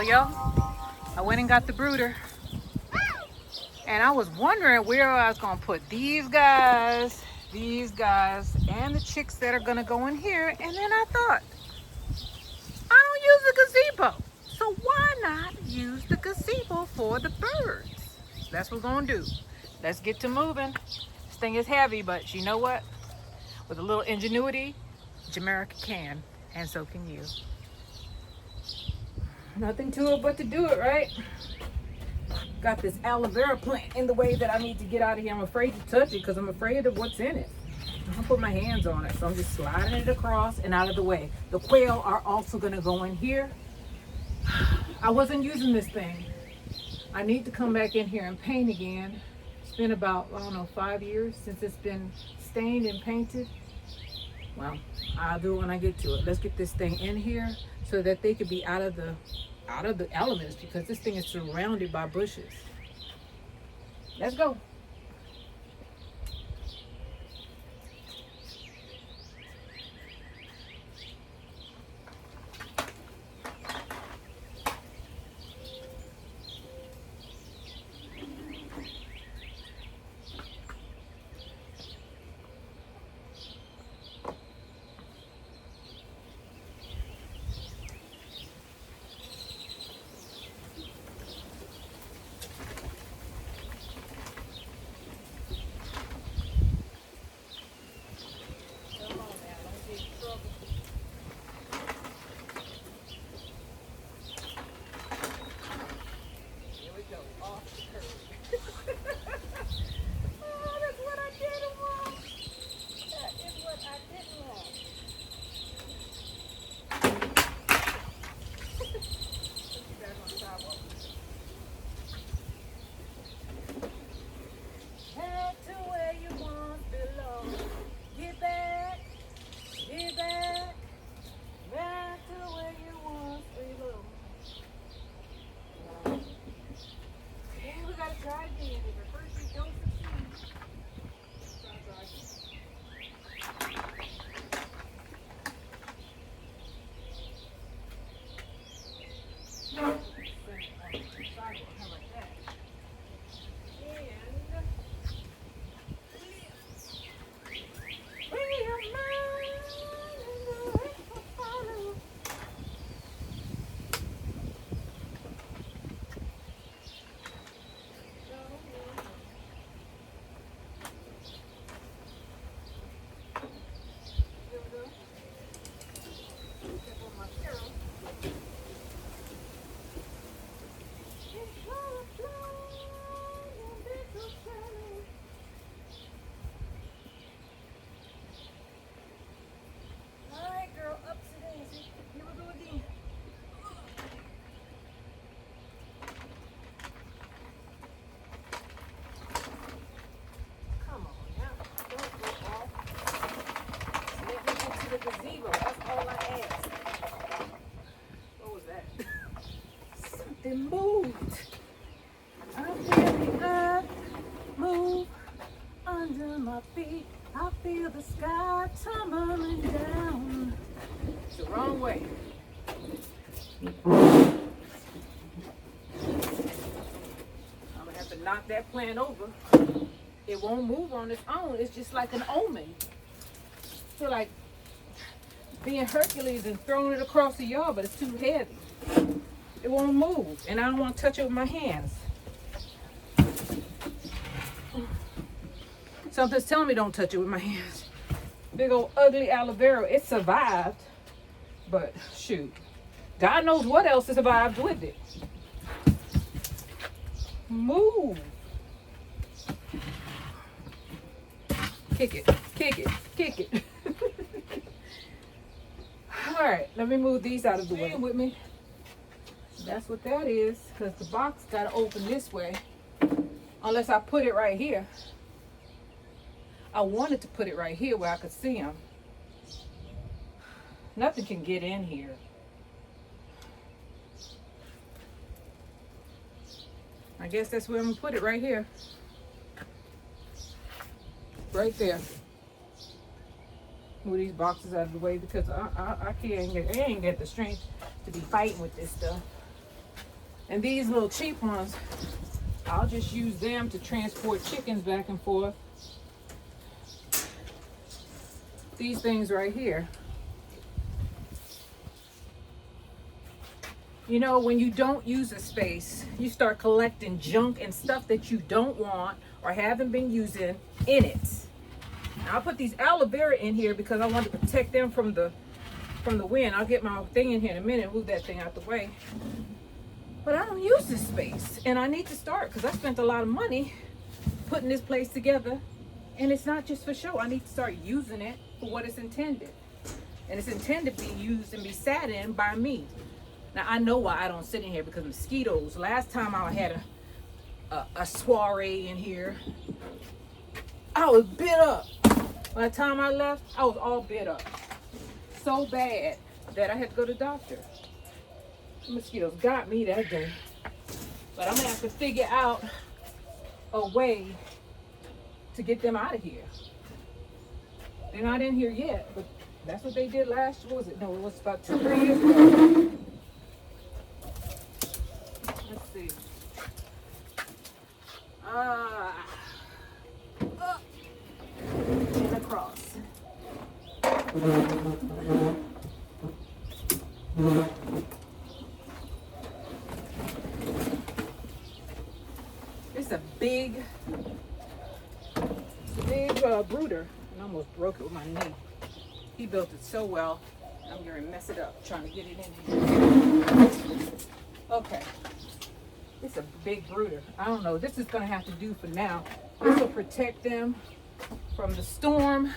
Well, y'all, I went and got the brooder. And I was wondering where I was going to put these guys, and the chicks that are going to go in here. And then I thought, I don't use the gazebo. So why not use the gazebo for the birds? That's what we're going to do. Let's get to moving. This thing is heavy, but you know what? With a little ingenuity, Jamaica can, and so can you. Nothing to it but to do it, right? Got this aloe vera plant in the way that I need to get out of here. I'm afraid to touch it because I'm afraid of what's in it. I'm gonna put my hands on it, so I'm just sliding it across and out of the way. The quail are also gonna go in here. I wasn't using this thing. I need to come back in here and paint again. It's been about, I don't know, 5 years since it's been stained and painted. Well, I'll do it when I get to it. Let's get this thing in here so that they could be out of the elements, because this thing is surrounded by bushes. Let's go. Gazebo, that's all I asked. What was that? Something moved. I feel the earth move under my feet. I feel the sky tumbling down. It's the wrong way. I'm gonna have to knock that plant over. It won't move on its own. It's just like an omen. I feel like being Hercules and throwing it across the yard, but it's too heavy. It won't move, and I don't want to touch it with my hands. Something's telling me don't touch it with my hands. Big old ugly aloe vera. It survived, but shoot, God knows what else has survived with it. Move. Kick it, kick it, kick it. All right, let me move these out of the way with me. That's what that is, because the box got to open this way, unless I put it right here. I wanted to put it right here where I could see them. Nothing can get in here. I guess that's where I'm going to put it, right here. Right there. Move these boxes out of the way, because I ain't get the strength to be fighting with this stuff. And these little cheap ones, I'll just use them to transport chickens back and forth. These things right here. You know, when you don't use a space, you start collecting junk and stuff that you don't want or haven't been using in it. Now, I'll put these aloe vera in here because I want to protect them from the wind. I'll get my thing in here in a minute, move that thing out the way. But I don't use this space, and I need to start because I spent a lot of money putting this place together, and it's not just for show. I need to start using it for what it's intended. And it's intended to be used and be sat in by me. Now, I know why I don't sit in here, because mosquitoes. Last time I had a soiree in here, I was bit up. By the time I left, I was all bit up. So bad that I had to go to the doctor. The mosquitoes got me that day. But I'm going to have to figure out a way to get them out of here. They're not in here yet, but that's what they did last, what was it? No, it was about 2-3 years ago. Let's see. And across. It's a big brooder. I almost broke it with my knee. He built it so well. I'm going to mess it up trying to get it in here. Okay. It's a big brooder. I don't know. This is going to have to do for now. This will protect them from the storm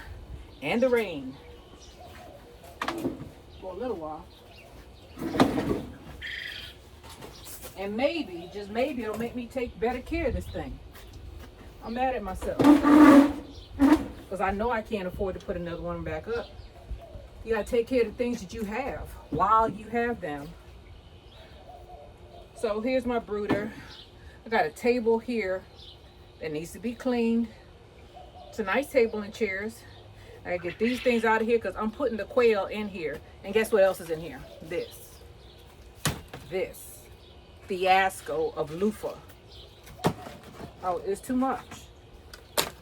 and the rain for a little while. And maybe, just maybe, it'll make me take better care of this thing. I'm mad at myself because I know I can't afford to put another one back up. You got to take care of the things that you have while you have them. So here's my brooder. I got a table here that needs to be cleaned. It's a nice table and chairs. I get these things out of here because I'm putting the quail in here. And guess what else is in here? This fiasco of loofah. Oh, it's too much.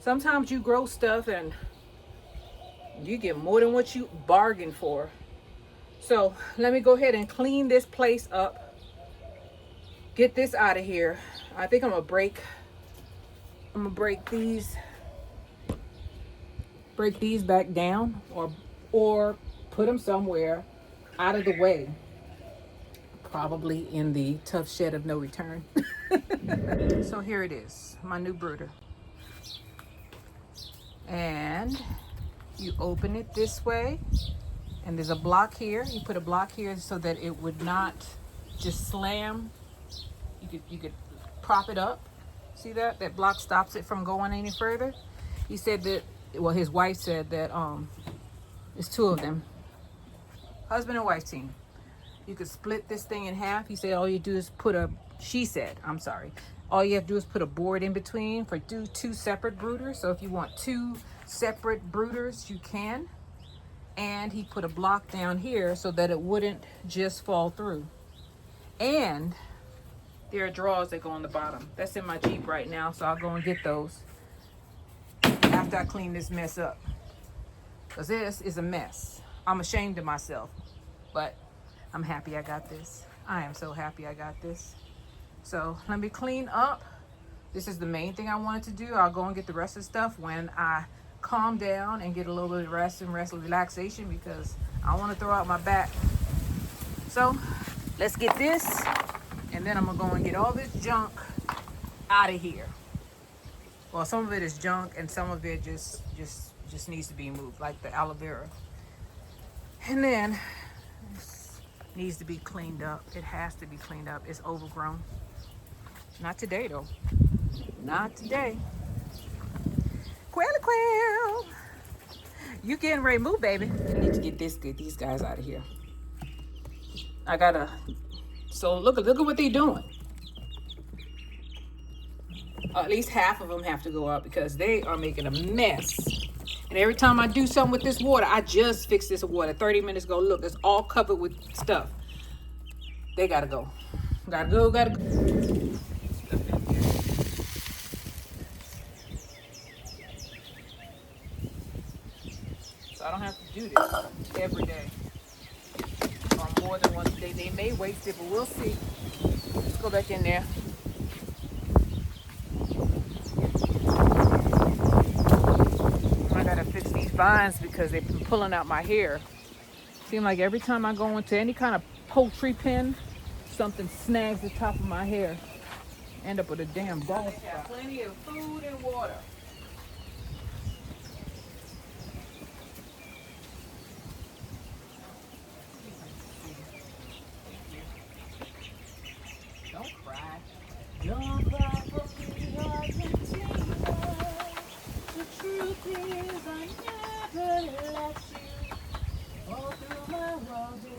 Sometimes you grow stuff and you get more than what you bargained for. So let me go ahead and clean this place up. Get this out of here. I think I'm gonna break these back down or put them somewhere out of the way. Probably in the tough shed of no return. So here it is, my new brooder. And you open it this way, and there's a block here. You put a block here so that it would not just slam. You could prop it up. See that? That block stops it from going any further. He said that, well, his wife said that there's two of them. Husband and wife team. You could split this thing in half. He said all you do is all you have to do is put a board in between for two separate brooders. So if you want two separate brooders, you can. And he put a block down here so that it wouldn't just fall through. And there are drawers that go on the bottom. That's in my Jeep right now, so I'll go and get those after I clean this mess up. Because this is a mess. I'm ashamed of myself, but I'm happy I got this. I am so happy I got this. So let me clean up. This is the main thing I wanted to do. I'll go and get the rest of the stuff when I calm down and get a little bit of rest and relaxation, because I want to throw out my back. So let's get this, and then I'm gonna go and get all this junk out of here. Well, some of it is junk and some of it just needs to be moved, like the aloe vera. And then this needs to be cleaned up. It has to be cleaned up. It's overgrown. Not today though. Not today. Quail. You getting ready to move, baby. I need to get these guys out of here. So look at what they're doing. At least half of them have to go out because they are making a mess. And every time I do something with this water, I just fixed this water 30 minutes ago. Look, it's all covered with stuff. They gotta go. Gotta go, gotta go. So I don't have to do this every day. Or more than once a day. They may waste it, but we'll see. Let's go back in there. I gotta fix these vines because they've been pulling out my hair. Seems like every time I go into any kind of poultry pen, something snags the top of my hair. End up with a damn ball spot. Plenty of food and water. Don't cry. Don't cry for me, Argentina. The truth is I never let you all through my roses.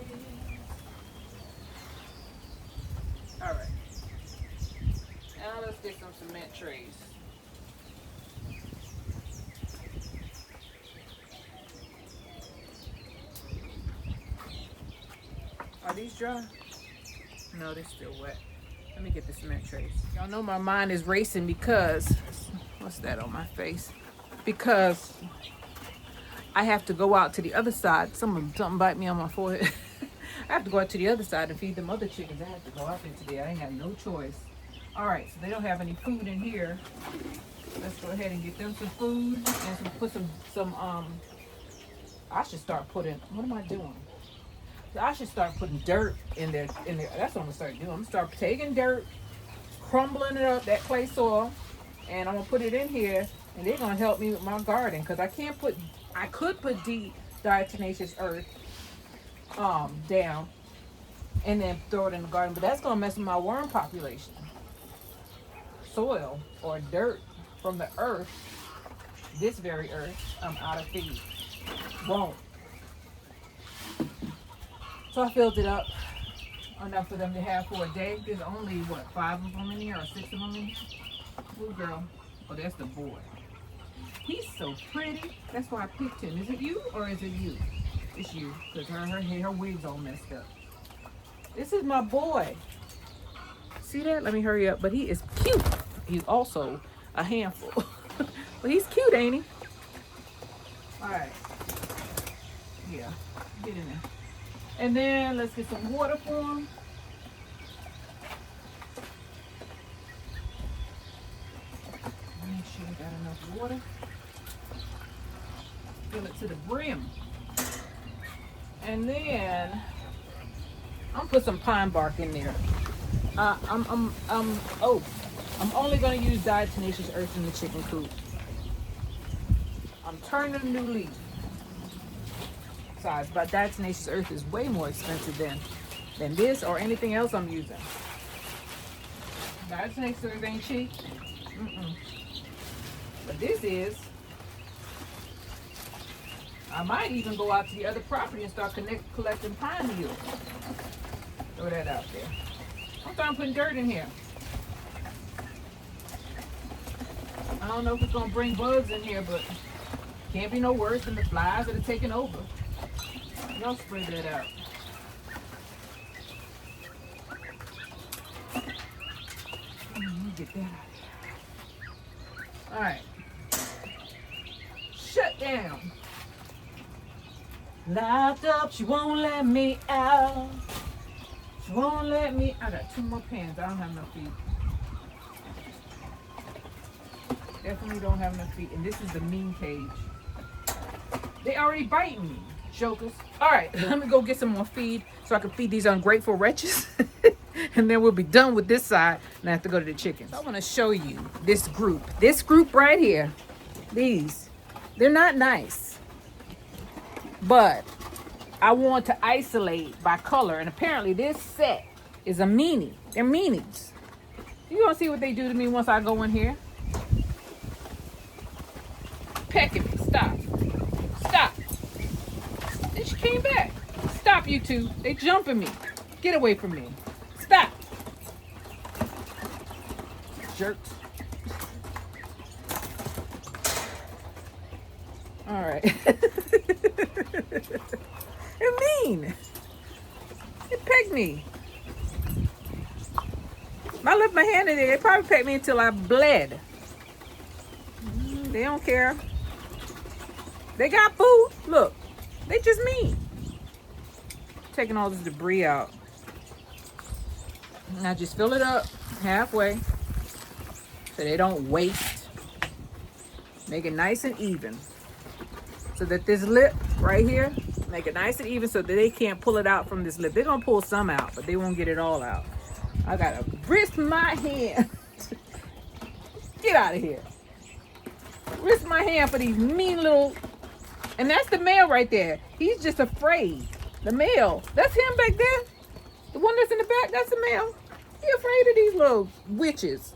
All right. Now let's get some cement trays. Are these dry? No, they're still wet. Let me get the cement trays. Y'all know my mind is racing because, what's that on my face? Because I have to go out to the other side. Something bite me on my forehead. I have to go out to the other side and feed them other chickens. I have to go out there today. I ain't have no choice. All right, so they don't have any food in here. Let's go ahead and get them some food and put some I should start putting, what am I doing? I should start putting dirt in there. That's what I'm gonna start doing. I'm gonna start taking dirt, crumbling it up, that clay soil, and I'm gonna put it in here, and they're gonna help me with my garden because I could put deep diatomaceous earth down and then throw it in the garden, but that's gonna mess with my worm population. Soil or dirt from the earth, this very earth, I'm out of feed. Won't. So I filled it up enough for them to have for a day. There's only, what, 5 of them in here or 6 of them in here? Ooh, girl. Oh, that's the boy. He's so pretty. That's why I picked him. Is it you or is it you? It's you, because her wig's all messed up. This is my boy. See that? Let me hurry up. But he is cute. He's also a handful. But he's cute, ain't he? All right. Yeah. Get in there. And then let's get some water for him. Make sure we got enough water. Fill it to the brim. And then I'm gonna put some pine bark in there. I'm only gonna use diatomaceous earth in the chicken coop. I'm turning a new leaf. Besides, but diatomaceous earth is way more expensive than this or anything else I'm using. Diatomaceous earth ain't cheap. But this is. I might even go out to the other property and start collecting pine needles. Throw that out there. I'm starting putting dirt in here. I don't know if it's gonna bring bugs in here, but can't be no worse than the flies that are taking over. Y'all spread that out. Let me get that out of here. All right. Shut down. Locked up, she won't let me out. She won't let me. I got 2 more pans. I don't have enough feet. Definitely don't have enough feet. And this is the mean cage. They already biting me, jokers. All right, let me go get some more feed so I can feed these ungrateful wretches. And then we'll be done with this side and I have to go to the chickens. So I want to show you this group. This group right here. These. They're not nice. But I want to isolate by color. And apparently this set is a meanie. They're meanies. You gonna see what they do to me once I go in here? Pecking me. Stop. Stop. And she came back. Stop, you two. They jumping me. Get away from me. Stop. Jerks. All right. They're mean. They pegged me. put my hand in there. They probably pecked me until I bled. They don't care. They got food. Look, they just mean. Taking all this debris out. And I just fill it up halfway so they don't waste. Make it nice and even. So that this lip right here, make it nice and even so that they can't pull it out from this lip. They're gonna pull some out, but they won't get it all out. I gotta risk my hand. Get out of here. Risk my hand for these mean little, and that's the male right there. He's just afraid. The male, that's him back there. The one that's in the back, that's the male. He afraid of these little witches.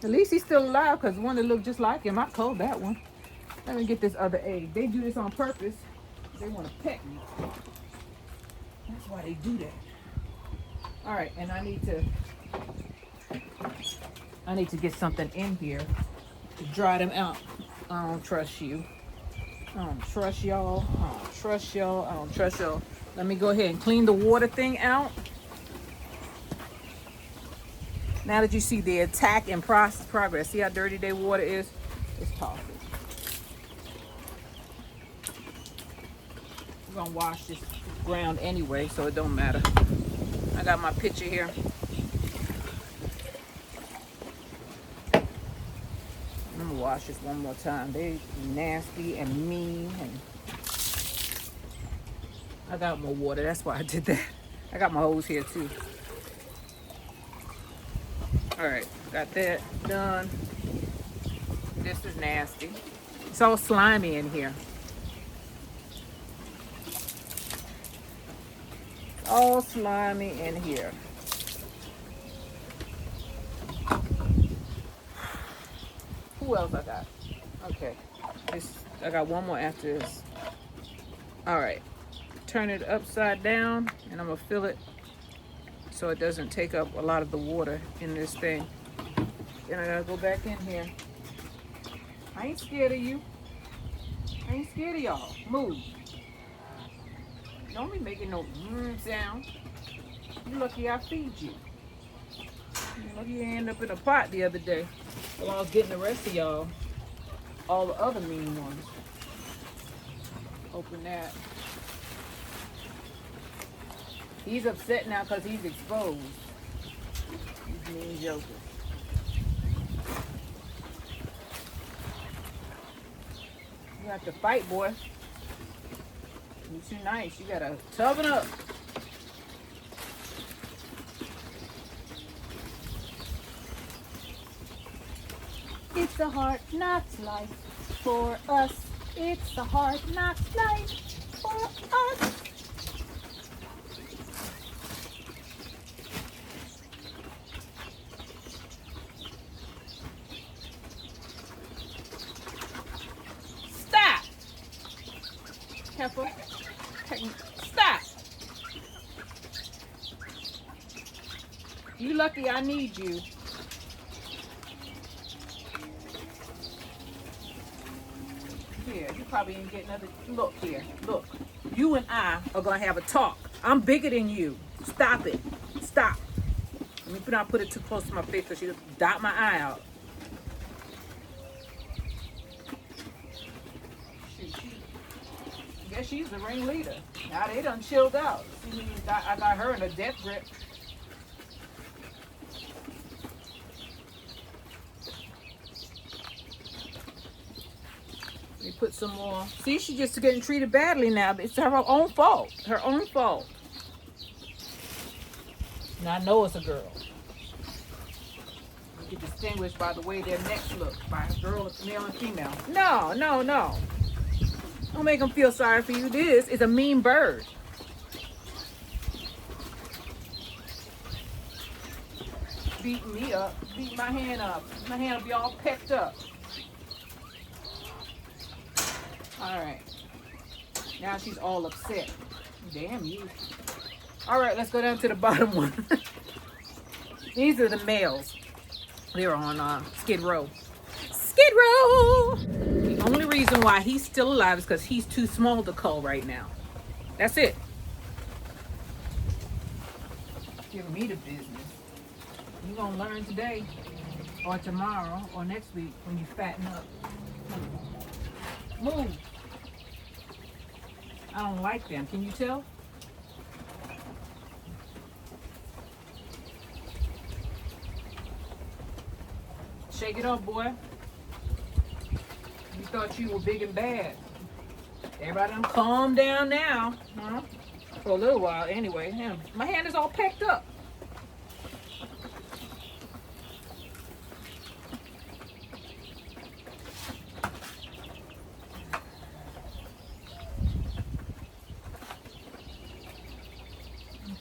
At least he's still alive, because the one that looked just like him, I told that one. Let me get this other egg. They do this on purpose. They want to peck me. That's why they do that. All right, and I need to get something in here to dry them out. I don't trust you. I don't trust y'all. I don't trust y'all. I don't trust y'all. Let me go ahead and clean the water thing out. Now that you see the attack and process progress, see how dirty their water is? It's toxic. We're gonna wash this ground anyway, so it don't matter. I got my pitcher here. I'm gonna wash this one more time. They nasty and mean, and I got more water. That's why I did that. I got my hose here too. All right, got that done. This is nasty. It's all slimy in here. All slimy in here. Who else I got? Okay, I got one more after this. All right, turn it upside down, and I'm gonna fill it so it doesn't take up a lot of the water in this thing. Then I gotta go back in here. I ain't scared of you. I ain't scared of y'all. Move. Don't be making no sound. You lucky I feed you. You lucky you end up in a pot the other day while I was getting the rest of y'all. All the other mean ones. Open that. He's upset now because he's exposed. These mean jokers. You have to fight, boy. You're too nice. You gotta toughen up. It's a hard knocks life for us. It's a hard knocks life for us. Stop. Careful. Stop. You lucky I need you. Here, you probably ain't getting another. Look here. Look. You and I are going to have a talk. I'm bigger than you. Stop it. Stop. Let me not put it too close to my face because she'll dot my eye out. I guess she's the ringleader. Now they done chilled out. See, I got her in a death grip. Let me put some more. See, she's just getting treated badly now. It's her own fault. Her own fault. And I know it's a girl. You can distinguish by the way their necks look. By a girl, male and female. No, no, no. Don't make them feel sorry for you. This is a mean bird. Beating me up. Beating my hand up. My hand will be all pecked up. All right. Now she's all upset. Damn you. All right, let's go down to the bottom one. These are the males. They're on Skid Row. Skid Row! The only reason why he's still alive is because he's too small to cull right now. That's it. Give me the business. You're gonna learn today or tomorrow or next week when you fatten up. Move. I don't like them. Can you tell? Shake it off, boy. You thought you were big and bad. Everybody done calm down now, huh? For a little while anyway. Damn, my hand is all packed up.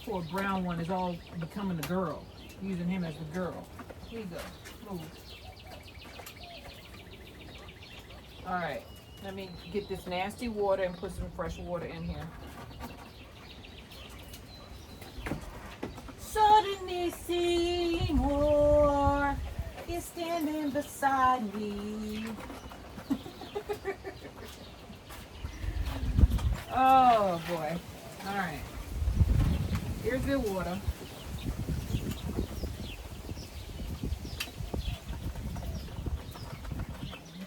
Poor brown one is all becoming a girl. Using him as the girl. Here you go. Move. Alright. Let me get this nasty water and put some fresh water in here. Suddenly Seymour is standing beside me. Oh boy. Alright. Here's the water.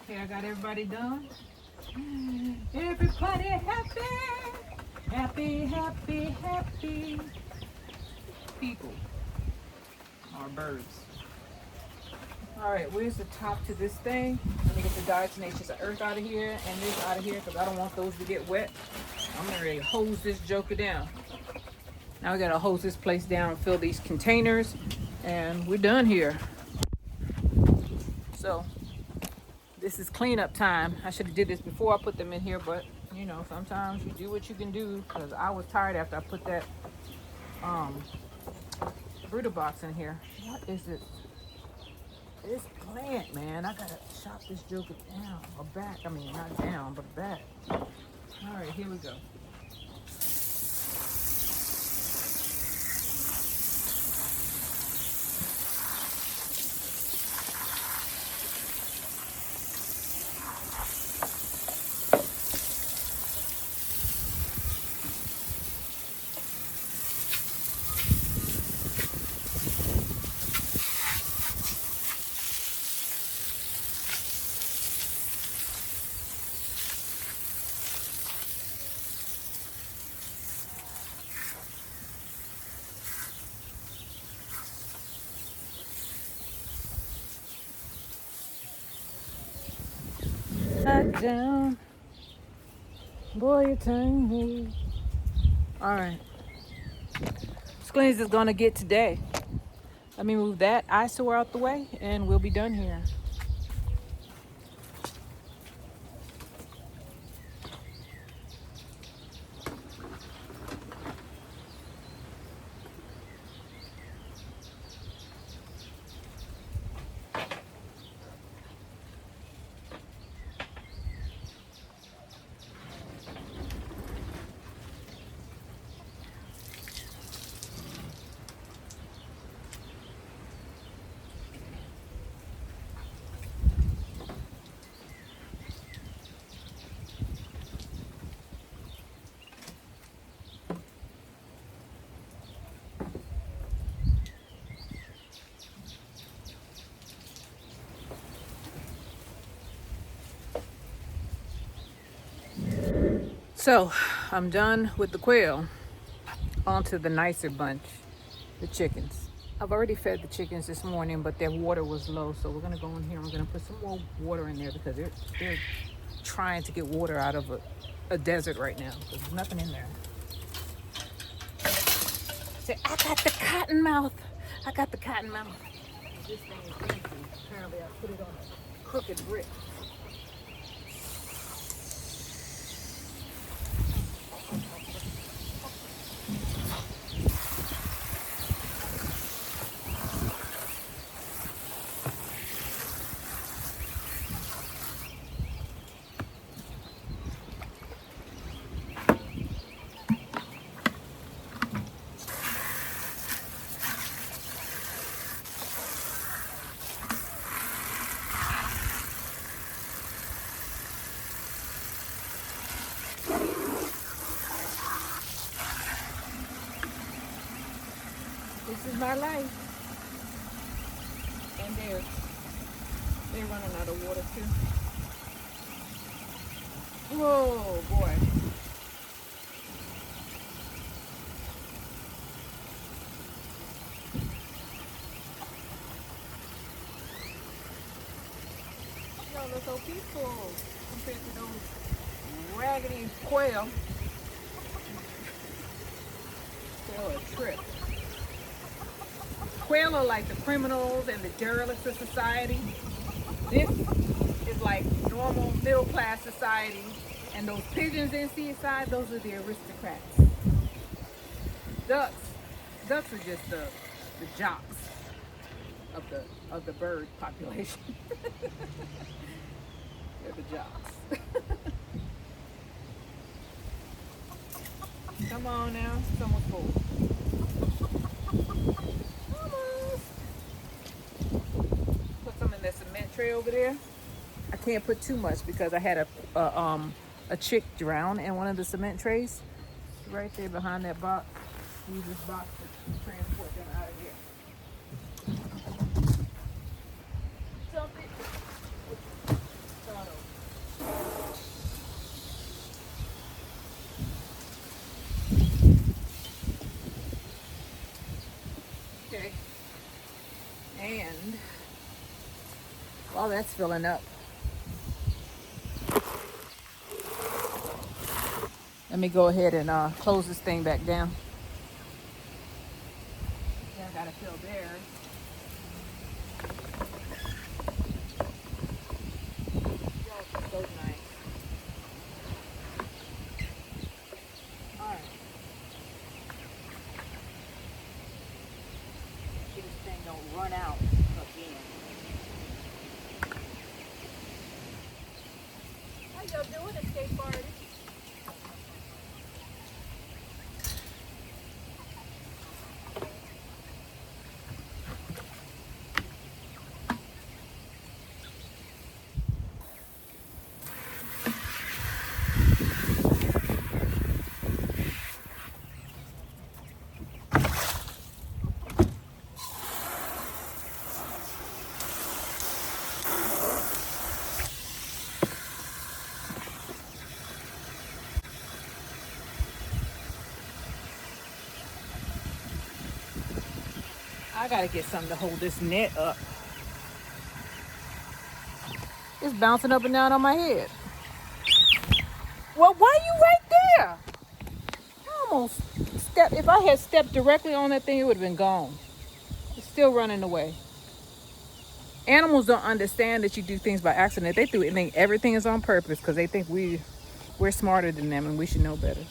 Okay, I got everybody done. Everybody happy. Happy, happy, happy. People. Or birds. Alright, where's the top to this thing? Let me get the diatomaceous earth out of here and this out of here because I don't want those to get wet. I'm ready to hose this joker down. Now we gotta hose this place down and fill these containers and we're done here. So this is cleanup time. I should have did this before I put them in here, but you know, sometimes you do what you can do because I was tired after I put that brooder box in here. What is it? This plant, man. I gotta chop this joker down or back. I mean, not down, but back. All right, here we go. Down, boy, you turn me. All right, as clean as it's gonna get today. Let me move that eyesore out the way, and we'll be done here. So I'm done with the quail. On to the nicer bunch, the chickens. I've already fed the chickens this morning, but their water was low, so we're gonna go in here and we're gonna put some more water in there because they're trying to get water out of a desert right now because there's nothing in there. Say, I got the cotton mouth. I got the cotton mouth. This thing is empty. Apparently I put it on a crooked brick. my life. And they're running out of water too. Whoa, boy. Y'all look so peaceful compared to those raggedy quail. They're a trip. Quail are like the criminals and the derelicts of society. This is like normal middle class society. And those pigeons in seaside, those are the aristocrats. Ducks are just the jocks of the bird population. They're the jocks. Come on now, it's almost full. Almost. Put some in that cement tray over there. I can't put too much because I had a chick drown in one of the cement trays. Right there behind that box. Use this box to transport them out of here. Dump it. Okay. And while that's filling up, let me go ahead and close this thing back down. Yeah, I gotta fill there. Y'all are so nice. All right. See this thing don't run out again. How y'all doing, escape party? I gotta get something to hold this net up. It's bouncing up and down on my head. Well, why are you right there? I almost stepped. If I had stepped directly on that thing, it would have been gone. It's still running away. Animals don't understand that you do things by accident. They think everything is on purpose because they think we're smarter than them and we should know better.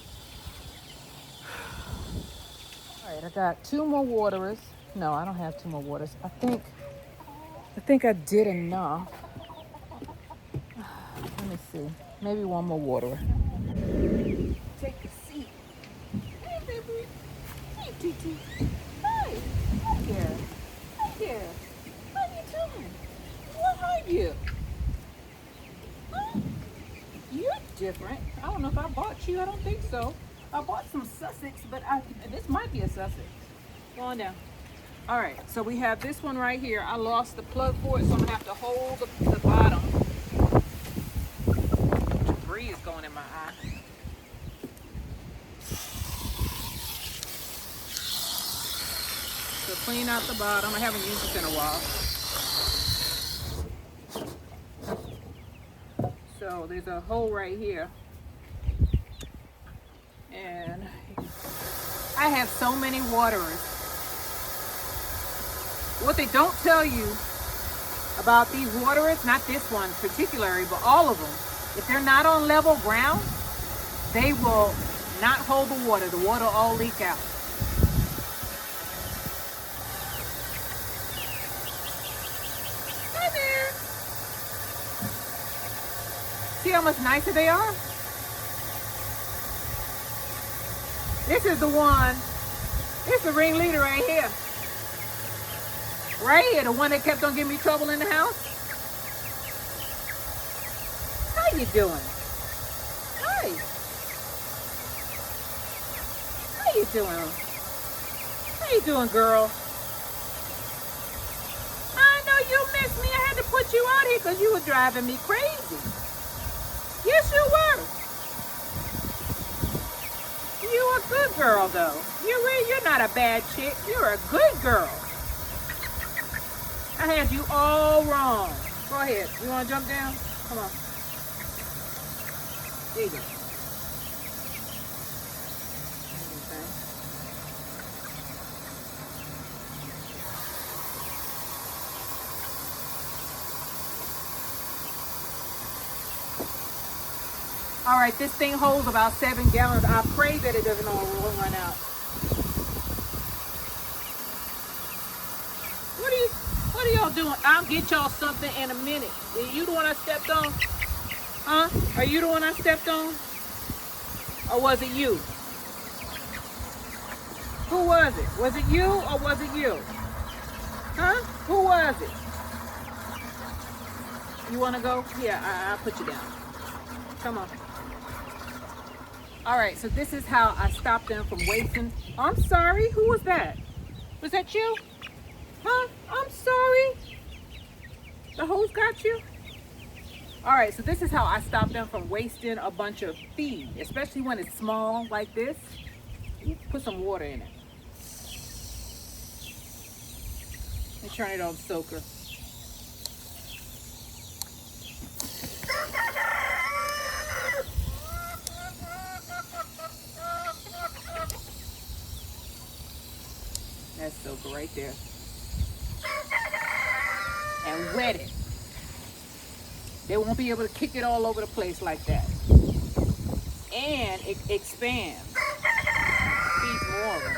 All right, I got 2 more waterers. No, I don't have 2 more waters. I think I did enough. Let me see. Maybe 1 more waterer. Take a seat. Hey, baby. Hey, Titi. Hey. Hi there. Hi there. How you doing? What are you? Huh? You're different. I don't know if I bought you. I don't think so. I bought some Sussex, but this might be a Sussex. Go on down. All right, so we have this one right here. I lost the plug for it, so I'm gonna have to hold the bottom. Debris is going in my eye. So clean out the bottom. I haven't used this in a while. So there's a hole right here. And I have so many waterers. What they don't tell you about these waterers, not this one particularly, but all of them, if they're not on level ground, they will not hold the water. The water will all leak out. Hi there. See how much nicer they are? This is the one, this is the ringleader right here. Right here, the one that kept on giving me trouble in the house. How you doing? Hi. How you doing? How you doing, girl? because you were driving me crazy. Yes, you were. You a good girl, though. You're not a bad chick. You're a good girl. I had you all wrong. Go ahead. You want to jump down? Come on. There you go. Okay. All right, this thing holds about 7 gallons. I pray that it doesn't all run out. What are y'all doing? I'll get y'all something in a minute. Are you the one I stepped on? Huh? Are you the one I stepped on? Or was it you? Who was it? Was it you or was it you? Huh? Who was it? You want to go? Yeah, I'll put you down. Come on. All right, so this is how I stop them from wasting. I'm sorry, who was that? Was that you? Huh? I'm sorry. The hose got you? All right, so this is how I stop them from wasting a bunch of feed, especially when it's small like this. You put some water in it. And turn it on soaker. That's soaker right there. And wet it. They won't be able to kick it all over the place like that. And it expands. Feeds more of them.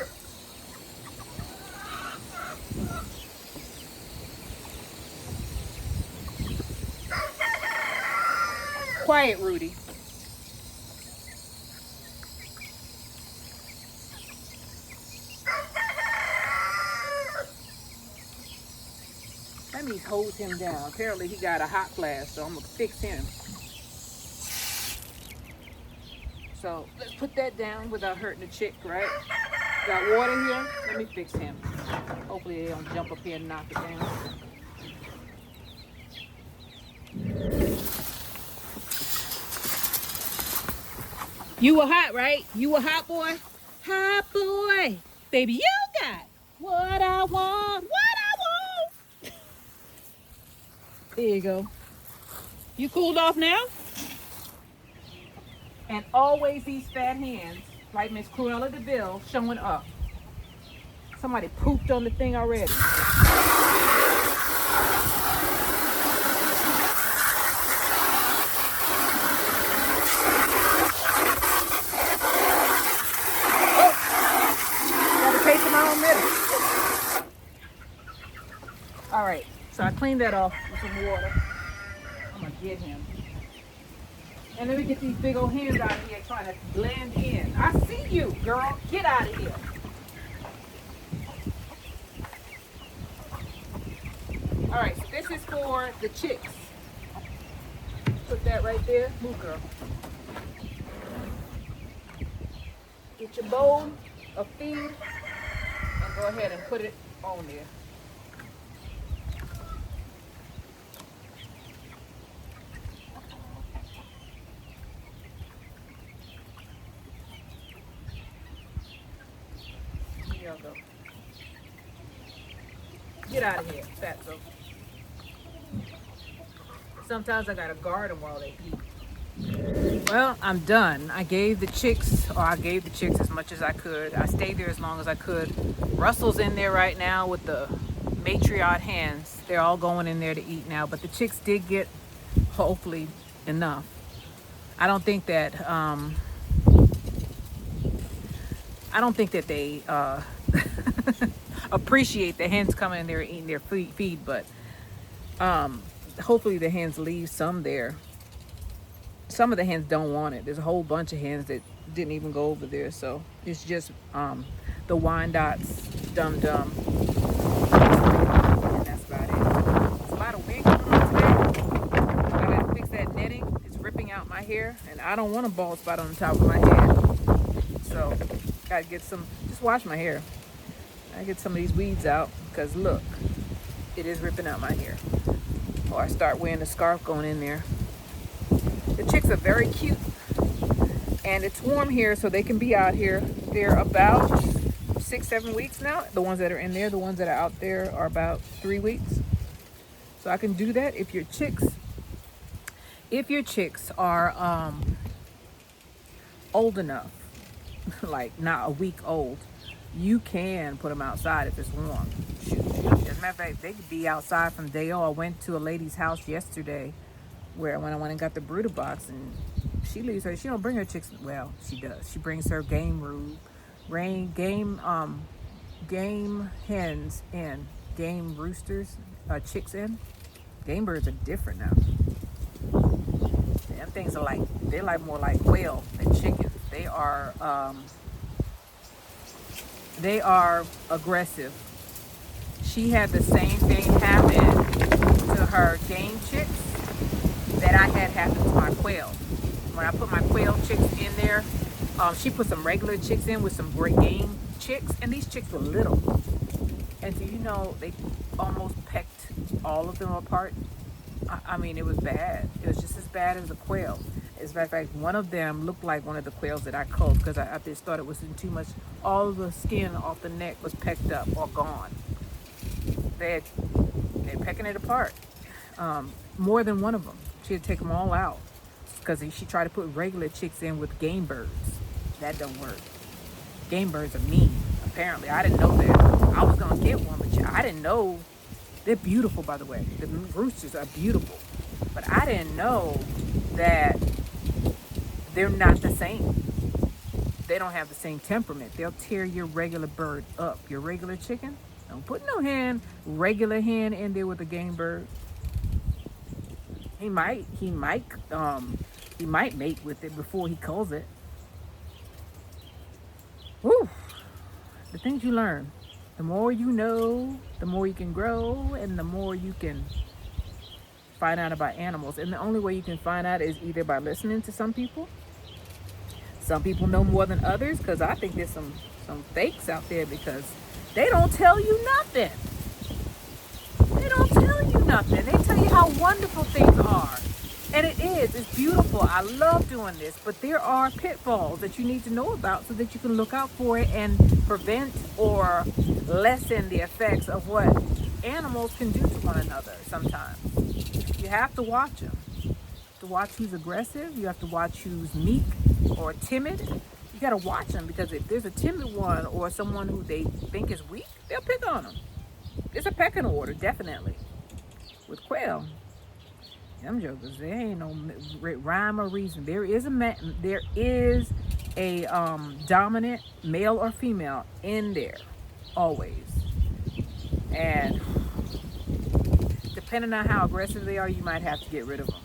Quiet, Rudy. Let me hose him down. Apparently he got a hot flash, so I'm gonna fix him. So let's put that down without hurting the chick, right? Got water here. Let me fix him. Hopefully they don't jump up here and knock it down. You were hot, right? You were hot boy? Hot boy. Baby, you got what I want. What I want. There you go. You cooled off now? And always these fat hands, like Miss Cruella de Vil, showing up. Somebody pooped on the thing already. All right, so I cleaned that off with some water. I'm gonna get him. And let me get these big old hands out of here trying to blend in. I see you, girl. Get out of here. All right, so this is for the chicks. Put that right there. Move, girl. Get your bowl of feed and go ahead and put it on there. Go. Get out of here, fatso. Sometimes I gotta guard them while they eat. Well, I'm done. I gave the chicks as much as I could. I stayed there as long as I could. Russell's in there right now with the matriarch hens. They're all going in there to eat now, but the chicks did get, hopefully, enough. I don't think that they appreciate the hens coming in there and eating their feed, but hopefully the hens leave some there. Some of the hens don't want it. There's a whole bunch of hens that didn't even go over there, so it's just the Wyandottes, dum-dum, and that's about it. There's a lot of wind coming on today. I gotta fix that netting. It's ripping out my hair, and I don't want a bald spot on the top of my head, so gotta get some, just wash my hair. I get some of these weeds out because look, it is ripping out my hair. before I start wearing the scarf going in there. The chicks are very cute, and it's warm here, so they can be out here. They're about 6-7 weeks now. The ones that are in there, the ones that are out there are about 3 weeks. So I can do that. If your chicks are old enough, like not a week old, you can put them outside if it's warm. Shoot. As a matter of fact, they could be outside from day old. I went to a lady's house yesterday when I went and got the brooder box, and she leaves her. She don't bring her chicks. Well, she does. She brings her game hens in, game roosters, chicks in. Game birds are different now. Them things are they're like more like quail than chickens. They are aggressive. She had the same thing happen to her game chicks that I had happen to my quail. When I put my quail chicks in there, she put some regular chicks in with some great game chicks, and these chicks were little. And so, you know, they almost pecked all of them apart. I mean, it was bad. It was just as bad as a quail. As a matter of fact, one of them looked like one of the quails that I culled because I just thought it was too much. All of the skin off the neck was pecked up or gone. They're pecking it apart. More than one of them. She had to take them all out because she tried to put regular chicks in with game birds. That don't work. Game birds are mean. Apparently, I didn't know that. I was gonna get one, but I didn't know. They're beautiful, by the way. The roosters are beautiful, but I didn't know that they're not the same. They don't have the same temperament. They'll tear your regular bird up. Your regular chicken. Don't put no regular hen in there with a game bird. He might mate with it before he culls it. Woo! The things you learn. The more you know, the more you can grow, and the more you can find out about animals. And the only way you can find out is either by listening to some people. Some people know more than others, because I think there's some fakes out there because they don't tell you nothing. They don't tell you nothing. They tell you how wonderful things are. And it's beautiful. I love doing this, but there are pitfalls that you need to know about so that you can look out for it and prevent or lessen the effects of what animals can do to one another sometimes. You have to watch them. You have to watch who's aggressive. You have to watch who's meek or timid. You got to watch them, because if there's a timid one or someone who they think is weak, they'll pick on them. It's a pecking order, definitely. With quail, them jokers, there ain't no rhyme or reason. There is a dominant male or female in there, always. And depending on how aggressive they are, you might have to get rid of them.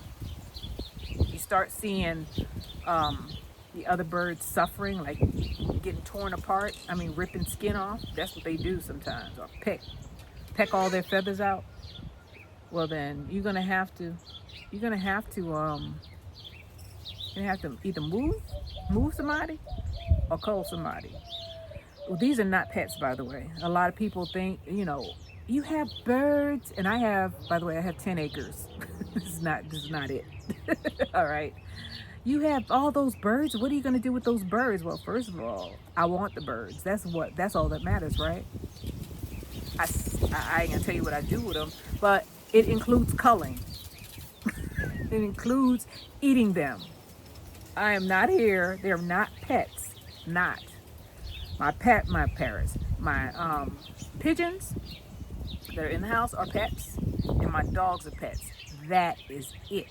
You start seeing the other birds suffering, like getting torn apart. I mean, ripping skin off. That's what they do sometimes, or peck all their feathers out. Well, then you're gonna have to either move somebody or cull somebody. Well, these are not pets, by the way. A lot of people think, you have birds, and I have 10 acres. This is not it. All right. You have all those birds. What are you going to do with those birds? Well, first of all, I want the birds. That's all that matters, right? I ain't gonna tell you what I do with them, but it includes culling. It includes eating them. I am not here. They're not pets. Not. My parrots, my pigeons that are in the house are pets, and my dogs are pets. That is it.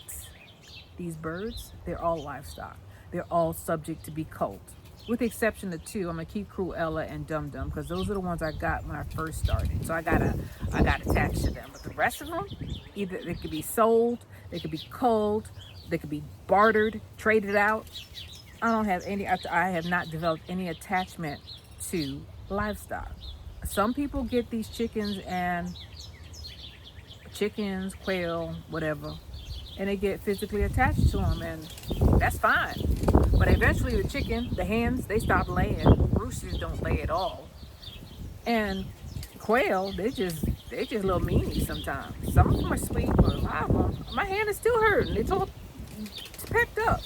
These birds, they're all livestock. They're all subject to be culled, with the exception of two. I'm gonna keep Cruella and Dum Dum because those are the ones I got when I first started. So I got attached to them. But the rest of them, either they could be sold, they could be culled, they could be bartered, traded out. I have not developed any attachment to livestock. Some people get these chickens, quail, whatever, and they get physically attached to them, and that's fine. But eventually the hens, they stop laying. Roosters don't lay at all. And quail, they just They just little meanies sometimes. Some of them are sweet, but a lot of them, my hand is still hurting. It's all pecked up.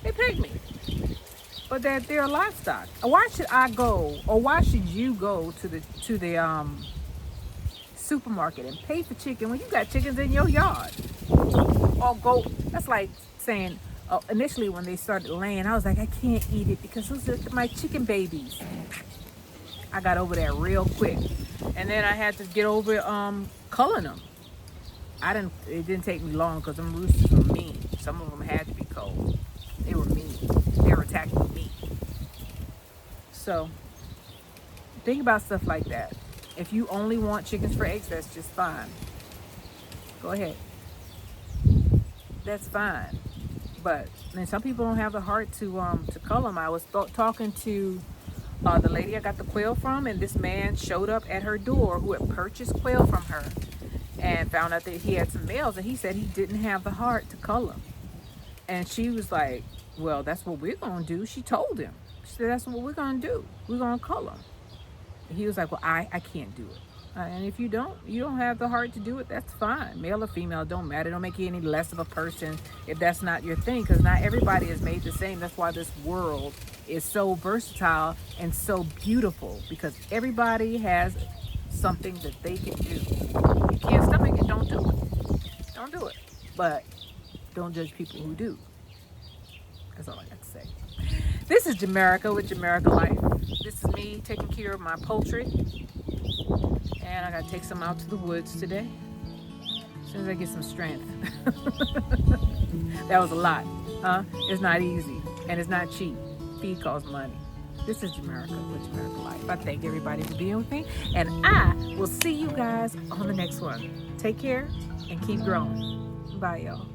They pecked me. But they're livestock. Why should I go, or why should you go to the supermarket and pay for chicken when you got chickens in your yard? Or go, that's like saying, initially when they started laying, I was like, I can't eat it because those are my chicken babies. I got over that real quick. And then I had to get over culling them. It didn't take me long because them roosters were mean. Some of them had to be culled. They were mean. They were attacking me. So think about stuff like that. If you only want chickens for eggs, that's just fine. Go ahead. That's fine. But then some people don't have the heart to cull them. I was talking to the lady I got the quail from, and this man showed up at her door who had purchased quail from her and found out that he had some males, and he said he didn't have the heart to cull them. And she was like, well, that's what we're going to do. She told him. She said, that's what we're going to do. We're going to cull them. And he was like, well, I can't do it. And if you don't have the heart to do it, that's fine. Male or female, don't matter. Don't make you any less of a person if that's not your thing, because not everybody is made the same. That's why this world is so versatile and so beautiful, because everybody has something that they can do. You can't stomach it, don't do it. Don't do it. But don't judge people who do. That's all I got to say. This is Jamerica with Jamerica Life. This is me taking care of my poultry. And I gotta take some out to the woods today. As soon as I get some strength. That was a lot. It's not easy. And it's not cheap. Feed costs money. This is Jamerica with Jamerica Life. I thank everybody for being with me. And I will see you guys on the next one. Take care and keep growing. Bye, y'all.